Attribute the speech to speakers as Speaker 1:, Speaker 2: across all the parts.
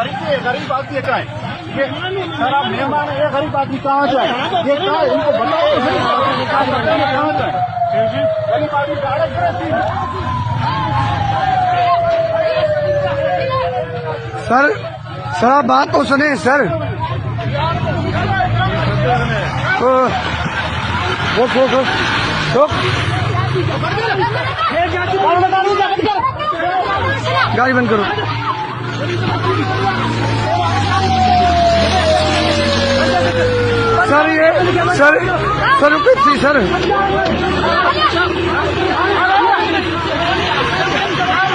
Speaker 1: गरीब आदमी कहाँ है? ये सर आप मेहमान है, ये गरीब आदमी कहाँ जाए? ये कहाँ है? इनको बताओ तो सही, कहाँ जाए? गरीब आदमी डायरेक्ट
Speaker 2: सर आप बात तो सुने सर। गाड़ी बंद करो। सर ये सर रुको सर।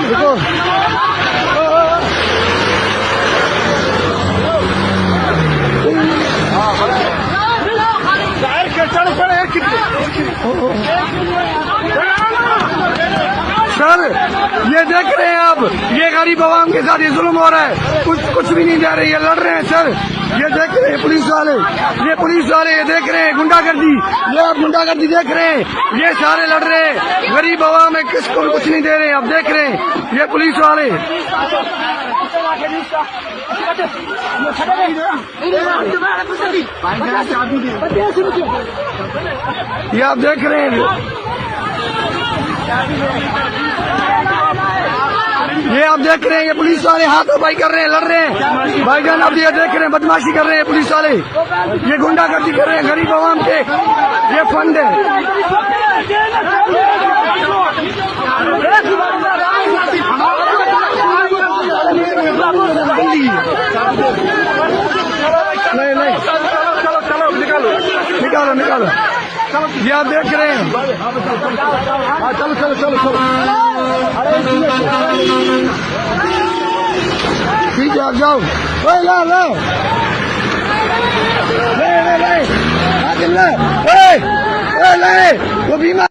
Speaker 2: रुको सर, ये देख रहे हैं आप, ये गरीब आवाम के साथ ये जुल्म हो रहा है। कुछ भी नहीं दे रहे, ये लड़ रहे हैं सर। ये देख रहे हैं पुलिस वाले, ये देख रहे हैं गुंडागर्दी, ये आप गुंडागर्दी देख रहे हैं। ये सारे लड़ रहे हैं, गरीब आवाम है, किसको कुछ नहीं दे रहे हैं। आप देख रहे हैं ये पुलिस वाले, ये आप देख रहे हैं, ये आप देख रहे हैं, ये पुलिस वाले हाथापाई कर रहे हैं, लड़ रहे हैं भाईजान। आप ये देख रहे हैं, बदमाशी कर रहे हैं पुलिस वाले, ये गुंडागर्दी कर रहे हैं गरीब आवाम के। ये फंड है, नहीं निकालो। ये आप देख रहे हैं, चलो ठीक है, आप जाओ। ले वो बीमार